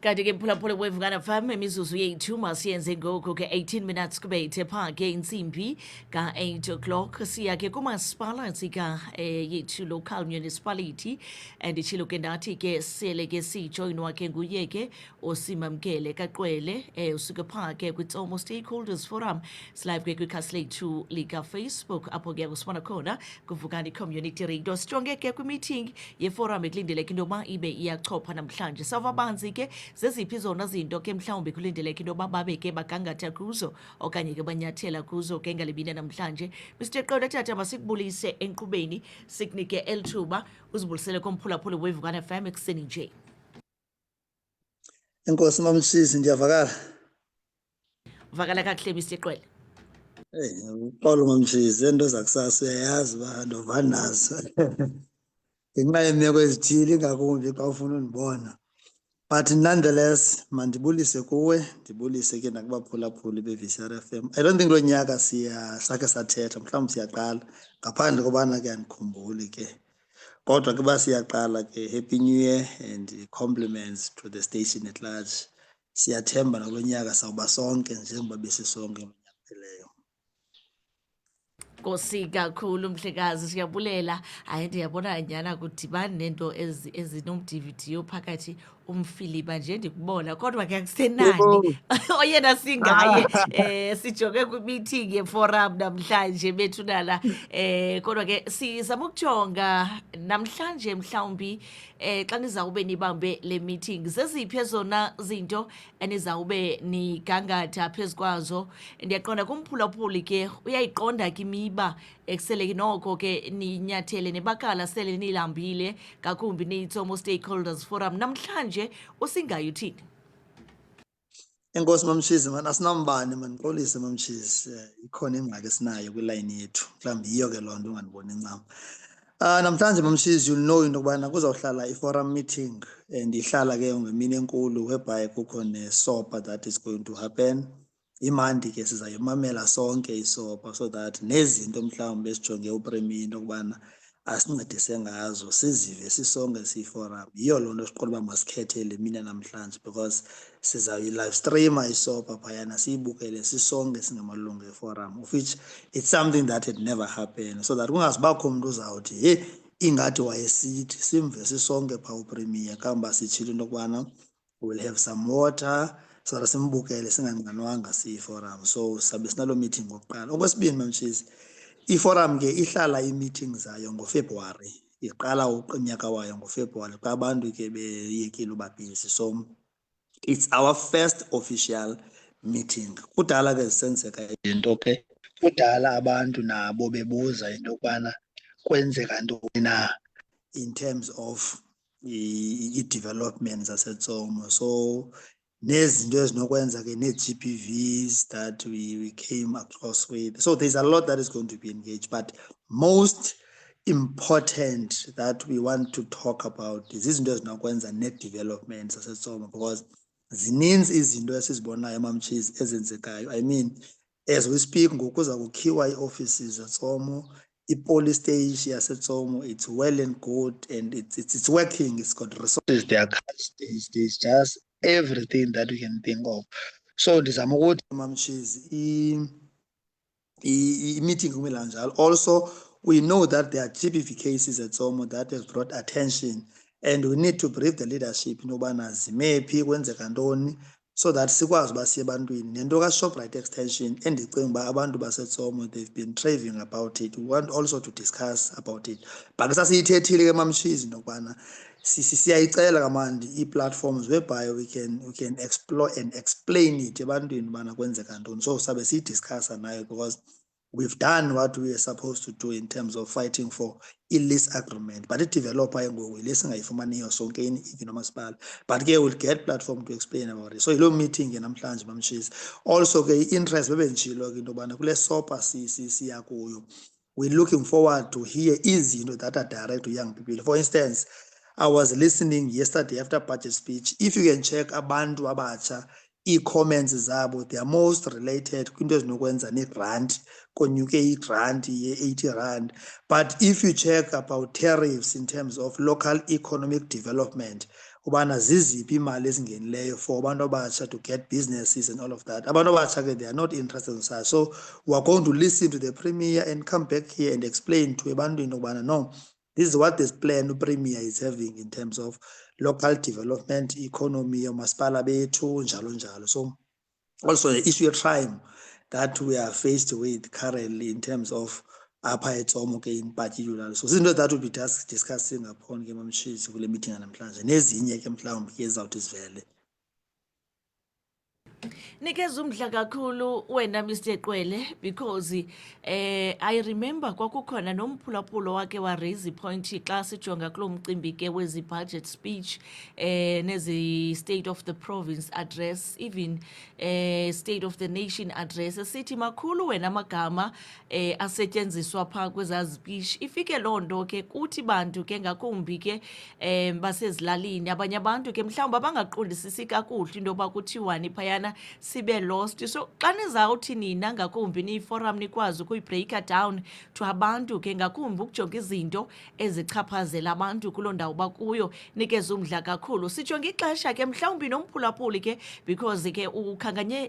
Kanti ke mphulaphula wevukana fam imizuzu yethu masiyenze ngoku ke 18 minutes kubethe phaa ke intsimbi ka-8 o'clock siya ke kumasipala sika yethu local municipality nditshilo ke ndathi ke sele ke sijoyinwa ke nguye ke osimamkele kaqwele usuke phaa ke kwitsomo stakeholders forum silive ke kwikhasi lethu likafacebook apho ke kusifana khona kuvukani community radio sijonge ke kwimeeting yeforum ekulindeleke into yokuba ibe iyachopha namhlanje sava banzi ke zeziphi zona zinto ke mhlawumbi kulindeleke into yokuba babe ke bagangatha kuzo okanye ke banyathela kuzo ke ngalibini namhlanje Mr Qewele tata masikubulise enkqubeni sikunike elithuba uzibulisele komphulaphuli wevukana FM ekuseni nje. Enkosi mamsisi ndiyavakala. Vakala kakuhle Mr Qewele. Uxolo mamsisi into zakusasa uyayazi uba ndovana nazo. Ngenxa yeemeko ezithile ingakumbi xa ufuna undibona. But nonetheless mandibulise kuwe ndibulise ke nakubaphulaphuli be-VCR FM. I don't think lo nyaka sakhe sathetha mhlawumbi siyaqala ngaphandle kobana ke andikhumbuli ke. Kodwa ke uba siyaqala ke Happy New Year and compliments to the station at large. Siyathemba nalo nyaka sawuba sonke njengoba besisonke unyaka ophelileyo. Nkosi kakhulu mhlekazi siyabulela hayi ndiyabona nyhana kudibani nento ezinomdividiyo phakathi umfiliba nje ndikubona kodwa ke akusenani oyena singaye sijonge kwimeeting yeforum namhlanje bethunana kodwa ke sizama ukujonga namhlanje mhlawumbi xa nizawube nibambe le meeting zeziphi ezona zinto enizawube nigangatha phezu kwazo ndiyaqonda kumphulaphuli ke uyayiqonda ke imiba ekuseleki noko ke ninyathele nebakala sele nilambile ngakumbi niyitsomo stakeholders forum namhlanje usingayo uthini? Enkosi mamshizi man asinambane mandixolise mamshizi ikhona ingxaki esinayo kwilayini yethu mhlawumbi yiyo ke loo nto ungandiboni ncam. Namhlanje mamshizi you'll know into yokubana kuzawuhlala i-forum meeting and ihlala ke ngemini enkulu whereby kukho nesopa that is going to happen. Imandi ke sizayimamela sonke isopa so that nezinto mhlawumbi esijonge upremier into yokubana asincedise ngazo sizive sisonke siyi-forum. Yiyo loo nto siqola uba masikhethe le mini namhlanje because sizawuyi-live streama isopa phayana siyibukele sisonke singamalungu eforum of which it's something that had never happened so that kungazibakho umntu uzawuthi heyi ingathi wayesithi simve sisonke phaa upremier kambe sitshilo into yokubana we'll have some water so that simbukele singanqanwanga siyi-forum so sabe sinaloo meeting ngokuqala. Okwesibini mamshizi iforum ke ihlala i-meeting zayo ngoFebruwari iqala unyaka wayo ngoFebruwari xa abantu ke beyekile uba busy so it's our first official meeting. Kudala ke zisenzeka into ke kudala abantu nabo bebuza into yokubana kwenzeka ntoni na in terms of i-development zaseTsomo so nezinto ezinokwenza ke nee-GPVs that we came across with. So there's a lot that is going to be engaged, but most important that we want to talk about is izinto ezinokwenza nee-development zaseTsomo because zininzi izinto esizibonayo mamtshizi ezenzekayo. I mean, as we speak ngoku kuza kukhiwa ii-offices zaTsomo, i-police station yaseTsomo, it's well and good and it's working, it's got resources, there are cars, there's just everything that we can think of. So ndizama ukuthi mamshizi i-meeting kumila njalo. Also we know that there are GBV cases at Tsomo that has brought attention and we need to brief the leadership into yobana zimephi kwenzeka ntoni so that sikwazi uba siye ebantwini nento ka-Shoprite extension endicinga uba abantu baseTsomo they've been raving about it. We want also to discuss about it but sasiyithethile ke mamshizi into yokubana siyayicela kamandi ii-platforms whereby we can explore and explain it ebantwini ubana kwenzeka ntoni so sabe siyidiscussa nayo because we've done what we are supposed to do in terms of fighting for i-lease agreement but i-developer yengoku yile singayifumaniyo sonkeni even nomasipala but ke we'll get platform to explain about it. So yiloo meeting ke namhlanje mamshisi also ke i-interest bebenditshilo ke into yobana kule sopa siya kuyo we're looking forward to hear izinto that are direct to young people. For instance, I was listening yesterday after budget speech. If you can check abantu abatsha i-comments zabo, they are most related kwinto ezinokwenza ne-grant konyuke i-grant ye-80 rand. But if you check about tariffs in terms of local economic development, ubana ziziphi imali ezingenileyo for abantu abatsha to get businesses and all of that. Abantu abatsha ke, they are not interested in such. So we are going to listen to the Premier and come back here and explain to ebantwini ubana no, this is what this plan Premier is having in terms of local development, economy, umasipala bethu, njalo njalo. So also the issue of crime that we are faced with currently in terms of apha eTsomo ke in particular. So izinto that will be discussing upon ke mamshizi kule meeting namhlanje nezinye ke mhlawumbi ke ezizawuthi zivele. Nikeza umdla kakhulu wena Mr Qwele because I remember kwakukhona nomphulapulo wake wa raise point xa sijonga kulo mcimbi ke wezi budget speech nezi state of the province address, even state of the nation address, sithi makhulu wena amagama asetyenziswa phaa kweza speech. Ifike loo nto ke kuthi bantu ke ngakumbi ke basezilalini, abanye abantu ke mhlawumbi abangaqondisisi kakuhle into yoba kuthiwani phayana, sibe lost. So xa nizawuthi nina ngakumbi niyi-forum nikwazi ukuyibreaka down to abantu ke ngakumbi ukujonga izinto ezichaphazela abantu kuloo ndawo bakuyo, nikeze umdla kakhulu. Sijonga ixesha ke mhlawumbi nomphulaphuli ke because ke ukhankanye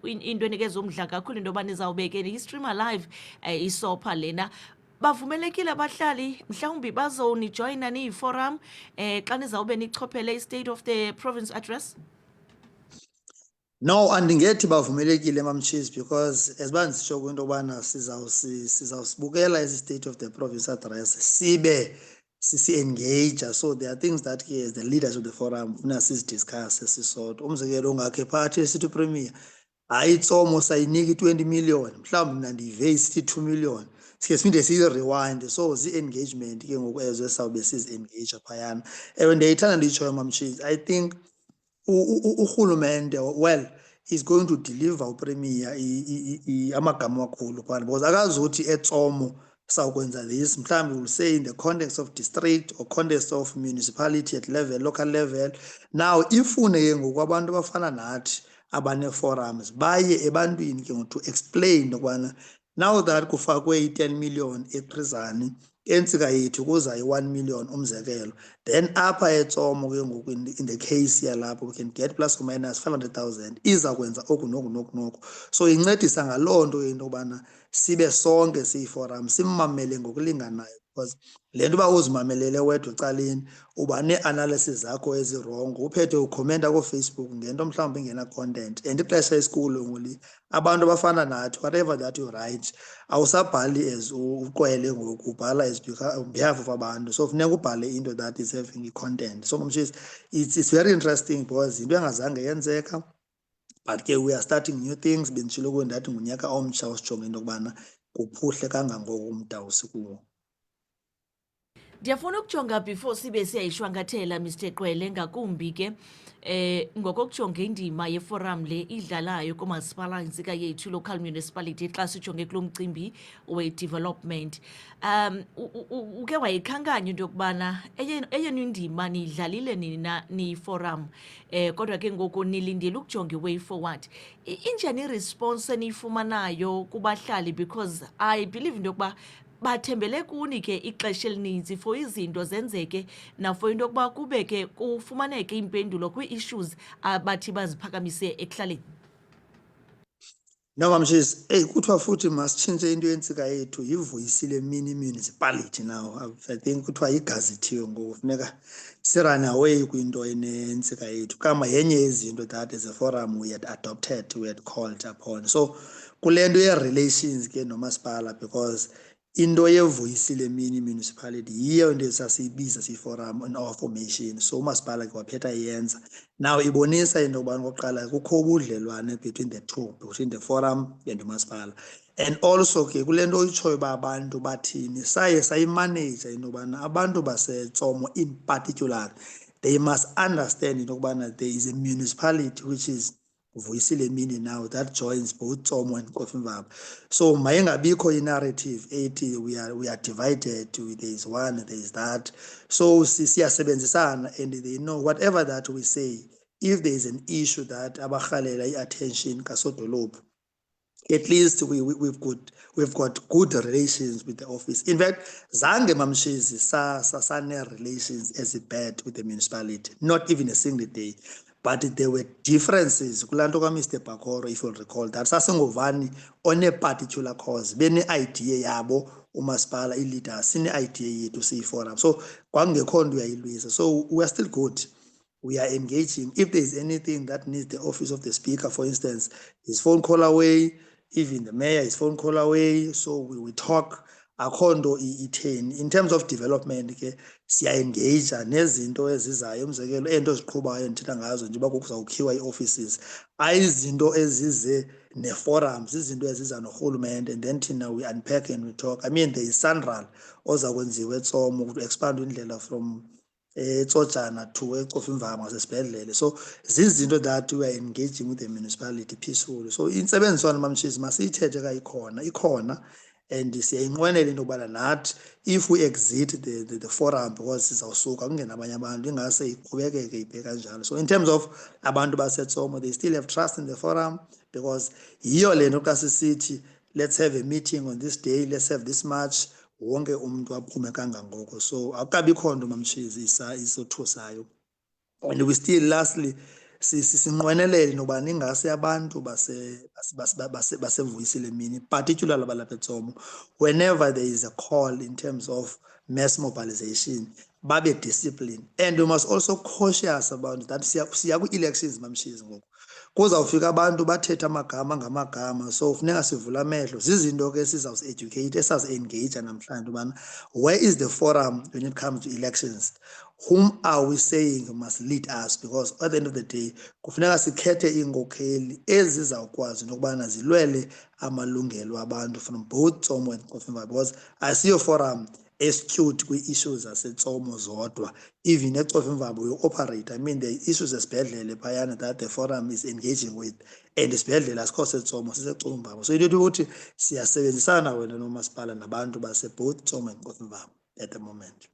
into enikeza umdla kakhulu into yoba nizawubeke i-streamer live isopha lena. Bavumelekile abahlali mhlawumbi bazonijoyina niyi-forum xa nizawube nichophele i-state of the province address? No, andingethi bavumelekile mamshizi because as bandisitsho kwinto yobana sizawusibukela esi state of the province address sibe sisi-engage. So there are things that here as the leaders of the forum funa sizidiscusse sisodwa. Umzekelo ongakhe phakathi esithi Premier hayi iTsomo sayinika i-20 million, mhlawumbi mna ndiyive isithi 2 million, sike siphinde siyi-rewind. So zi-engagement ke ngoku ezo esawube sizi-engage phayana. Ewe ndiyayithanda ndiyitshoyo mamshizi, I think urhulumente well is going to deliver uPremier amagama amakhulu phana because akazuthi eTsomo sawukwenza this, mhlawumbi will say in the context of district or context of municipality at level, local level. Now ifune ke ngoku abantu abafana nathi abane-forums baye ebantwini ke ngoku to explain ukubana now that kufakwe i-10 million ePrizani, entsika yethu kuza i-1 million umzekelo, then apha eTsomo ke ngoku in the case yalapho we can get plus or minus 500,000 iza kwenza oku noku noku noku. So incedisa ngaloo nto into yobana sibe sonke siyi-forum simmamele ngokulinganayo because le nto uba uzimamelele wedwa ecaleni uba nee-analysis zakho ezirongo uphethe ukhomenta koFacebook ngento mhlawumbi ingena-content and ixesha esikulo ngoli abantu abafana nathi whatever that you write awusabhali as uqwele ngoku ubhala as on behalf of abantu, so funeka ubhale into that is having i-content. So mamshisi it's very interesting because into engazange yenzeka but ke we are starting new things. Benditshilo kuwe ndathi ngunyaka omtsha osijonge into yokubana kuphuhle kangangoko umda osikuwo. Ndiyafuna ukujonga before sibe siyayishwankathela Mr Qwele ngakumbi ke ngokokujonga indima yeforum le idlalayo kumasipala intsika yethu local municipality xa sijonge kulo mcimbi we-development. Uke wayikhankanya into yokubana eyenu indima niyidlalile nina niyi-forum kodwa ke ngoku nilindile ukujonga i-way forward. Injani i-response eniyifumanayo kubahlali because I believe into yokuba bathembele kuni ke ixesha elininzi for izinto zenzeke nafo into yokuba kube ke kufumaneke impendulo kwii-issues abathi baziphakamise ekuhlaleni. No mamshisi, kuthiwa futhi masitshintshe into yentsika yethu yivuyisile mini municipality now. I think kuthiwa igazithiwe ngoku funeka sirun away kwinto enentsika yethu kama yenye yezinto that as a forum we had adopted, we had called upon. So kule nto ye-relations ke nomasipala because into yevuyisile mini municipality yiyo into esasiyibiza siyi-forum in our formation. So umasipala ke waphetha iyenza. Now ibonisa into yokubana okokuqala kukho ubudlelwane between the two, between the forum and umasipala. And also ke kule nto oyitshoyo uba abantu bathini saye sayimaneja into yokubana abantu baseTsomo in particular they must understand into yokubana there is a municipality which is Vuyisile Mini now that joins both Tsomo and Koffimvaba. So mayengabikho i-narrative ethi we are divided, there is one, there is that. So siyasebenzisana and they know whatever that we say, if there is an issue that abarhalela i-attention kasodolophu At least we've got good relations with the office. In fact, zange mamshizi sane relations as bad with the municipality, not even a single day. But there were differences. Kulanto ka Mr. Bakoro, if you'll recall that, sasingovani on a particular cause. Bene idea yabo umasipala i-leaders, sine idea yethu siyi-forum. So kwangekho nto uyayilwisa. So we are still good. We are engaging. If there is anything that needs the office of the speaker, for instance, his phone call away, even the mayor is phone call away, so we talk. Akhondo itheni in terms of development ke siya-engage nezinto ezizayo, umzekelo ento eziqhubayo ndithetha ngazo njengoba kuzawukhiwa ii-offices, ayizinto ezize ne-forums, izinto eziza norhulumente, and then thina we unpack and we talk. I mean, there is Sanral oza kwenziwa eTsomo to expand indlela from eTsojana to eCofimvaba ngasesibhedlele. So zizinto that we are engaging with the municipality peacefully. So intsebenziswano mamshizi masiyithethe ka ikhona and siyayinqwenela into yokubana nathi if we exit the forum because sizawusuka kungena abanye abantu ingase iqhubekeke ibheke kanjalo. So in terms of abantu baseTsomo, they still have trust in the forum because yiyo le nto xa sisithi let's have a meeting on this day, let's have this march, wonke umuntu aphume kangangoko. So akukabikho nto mamshizi isothusayo. And we still lastly sinqwenelele into yobana ingase abantu basevuyisile mini, particularly abalapha eTsomo, whenever there is a call in terms of mass mobilization, babe discipline. And we must also cautious about that. Siya kwi-elections mamshizi ngoku, kuzawufika abantu bathethe amagama ngamagama. So funeka sivula amehlo, zizinto ke sizawuzi-educate, esazi-engage namhlanje ubana where is the forum when it comes to elections? Whom are we saying must lead us? Because at the end of the day, kufuneka sikhethe iinkokheli ezizawukwazi nokubana zilwele amalungelo abantu from both Tsomo and Cofimvaba, because asiyo forum skewed kwi-issues zaseTsomo zodwa. Even eCofimvaba we operate. I mean, the issues esibhedlele phayana that the forum is engaging with, and isibhedlele asikho seTsomo, siseCofimvaba. So into yokuthi siyasebenzisana wena nomasipala nabantu base both Tsomo and Cofimvaba at the moment.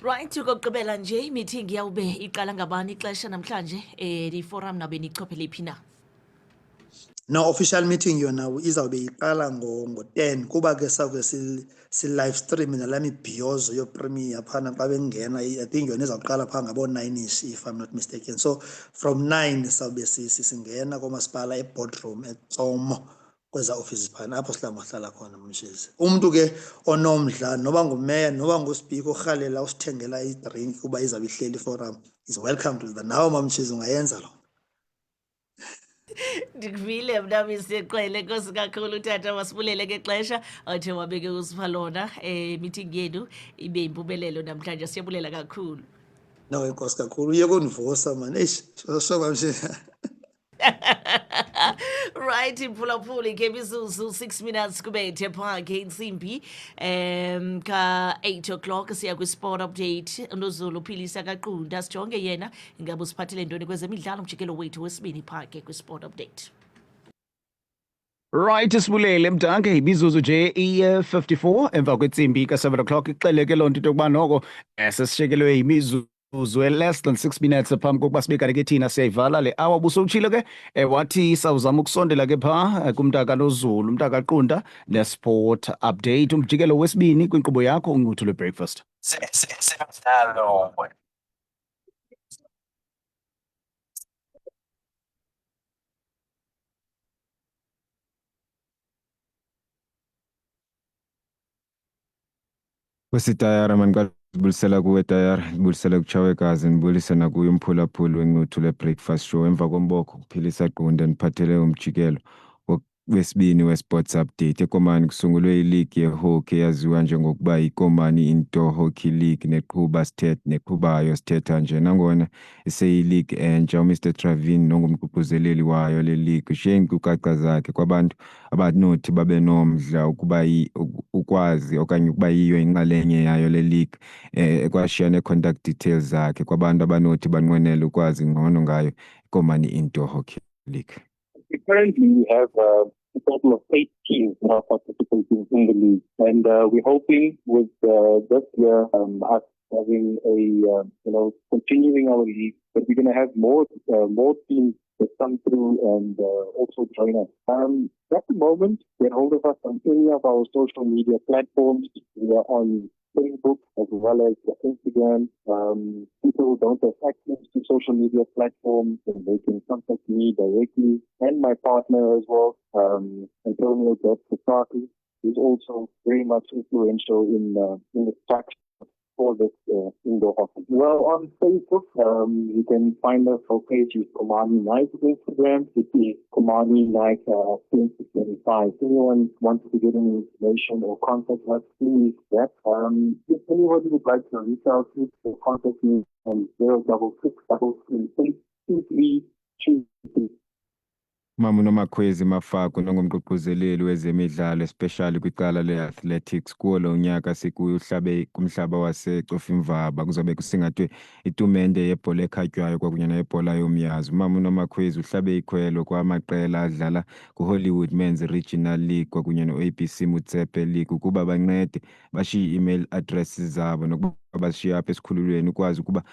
Right, ukugqibela nje i-meeting yawube iqala ngabani ixesha namhlanje i-forum nabe nichophele phi na? No official meeting yona izawube iqala ngo-10 kuba ke sawuke si-live stream nala mibhiyozo yopremier phana xa bengena. I think yona izawuqala phaa ngabo-9ish if I'm not mistaken. So from 9 sawube singena komasipala e-boardroom eTsomo kweza offices phana apho sidla ngohlala khona mshizi. Umntu ke onomdla noba ngumeya noba nguspika orhalela usithengela idrink kuba izawube ihleli forum is welcome to that. Nawe mamshizi ungayenza lo. Ndikuvile mna Mr. Nkosi kakhulu tata, masibulele ngexesha othe wabeke usipha lona meeting yenu ibe yimpumelelo namhlanje. Siyabulela kakhulu. No, inkosi kakhulu uye kundivusa man. Eish, so mamshizi. Right, imphulaphuli ke mizuzu 6 minutes kubethe phaa ke intsimbi ka-8 o'clock siya kwi-sport update. uNozulu uPhilisa kaQunda sijonge yena ingabe usiphathele ntoni kwezemidlalo, umjikelo wethu wesibini phaa ke kwi-sport update. Right, sibulele mdange ibizuzu nje i-54 emva kwetsimbi ka-7 o'clock. Ixeleke loo nto into yokuba noko sesishiyekelwe yimizuzu less than 6 minutes phambi kokuba sibekane ke thina siyayivala le hour. Busowutshilo ke wathi sawuzama ukusondela ke phaa kumntaka Nozulu, umntaka Qunda ne-sport update, umjikelo wesibini kwinkqubo yakho uncuthu lwe-breakfast. Kwesitayara mani sibulisela kuwe tayara, sibulisela kuchawekazi, nibulise nakuyo umphulaphuli wencuthu le-breakfast show. Emva komboko kuPhilisa Qunda niphathele umjikelo wesibini we-sports update. EKomani kusungulwe iligi yehockey eyaziwa njengokuba yiKomani Indoor Hockey League neqhubayo sithetha nje nangona iseyiligi entsha. uMr Travin nongumququzeleli wayo le league ushiye iinkcukacha zakhe kwabantu abanothi babe nomdla ukuba ukwazi okanye ukuba yiyo inxalenye yayo le league, ekwashiya ne-contact details zakhe kwabantu abanothi banqwenele ukwazi ngcono ngayo iKomani Indoor Hockey League. Currently, we have a total of 8 teams now participating in the league, and we're hoping with this year us having continuing our league, but we're going to have more teams that come through and also join us. At the moment, get hold of us on any of our social media platforms. We are on Facebook as well as Instagram. People don't have access to social media platforms, and they can contact me directly and my partner as well, Antonio Dottakaki, who's also very much influential in the structure for this indoor hockey. Well, on Facebook, you can find us. Our page is Komani Night. Instagram, it is Komani Night 2025. If anyone wants to get any information or contact us, please. If anybody would like to reach out to or contact me on 066332323. Mama Nomakhwezi Mafako nongumgqugquzeleli wezemidlalo especially kwicala le-athletics kuwo lo nyaka sikuyo kumhlaba waseCofimvaba kuzobe kusingathwe itumente yebhola ekhatywayo kwakunye neyebhola yomyazi. Mama Nomakhwezi uhlabe ikhwelo kwamaqela adlala ku-Hollywood Men's Regional League kwakunye no-ABC Motsepe League ukuba bancede bashiye i-email addresses zabo nokuba bashiye apha esikhululweni ukwazi ukuba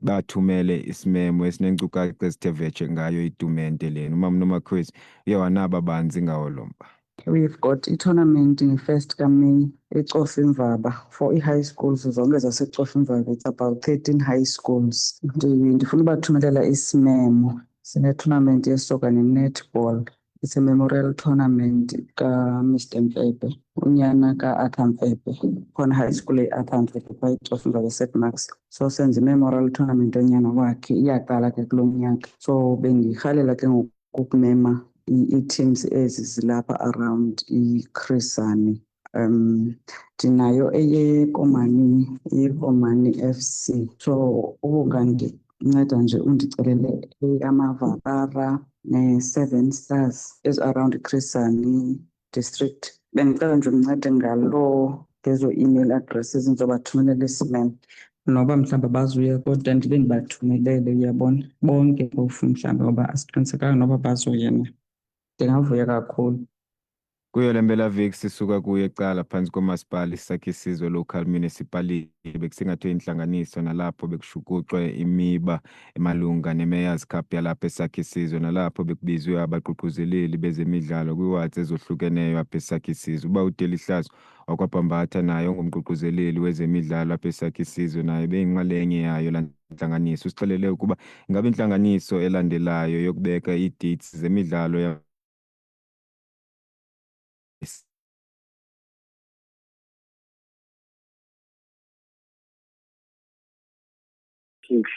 bathumele isimemo esineenkcukacha ezithe vetshe ngayo itumente lena. Umama Nomakhwezi uye wanaba banzi ngawo lo mba. We've got i-tournament nge-1st kaMeyi eCofimvaba for i-high schools zonke zaseCofimvaba. It's about 13 high schools. Ndifuna ubathumelela isimemo. Sine-tournament yesoka ne-netball. It's a memorial tournament ka-Mr. Mfebe, unyana ka-Arthur Mfebe. Khona high school e-Arthur Mfebe kwa iCofimvaba St. Max. So senze i-memorial tournament yonyana wakhe iyaqala ke kulo nyaka. So bengirhalela ke ngokumema i-teams ezi zilapha around iChris Hani. Ndinayo eyekomani FC. So ukandinceda nje undicelele amavakara ne-Seven Stars is around iChris Hani district. Bengicela nje undincede ngezo email addresses ndizobathumelela isimemo. Noba mhlawumbi bazuya kodwa ndibe ndibathumelele, uyabona, bonke phofu mhlawumbi ngoba asiqinisekanga noba bazuya na. Ndingavuya kakhulu. Kuyo le mpelaveki sisuka kuyo ecala phansi komasipala isakha isizwe local municipality bekusingathwe inhlanganiso nalapho bekushukuxwe imiba emalunga ne-Mayors Cup yalapho esakha isizwe nalapho bekubizwe abagqugquzeleli bezemidlalo kwiwards ezohlukeneyo apha esakha isizwe. Uba uDelihlazo wakwabhambatha naye ongumgqugquzeleli wezemidlalo apha esakha isizwe naye beyinxalenye yayo la ntlanganiso. Usixelele ukuba ingabe intlanganiso elandelayo yokubeka ii-dates zemidlalo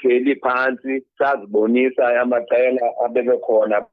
sihleli phansi sazibonisa amaqela abebe khona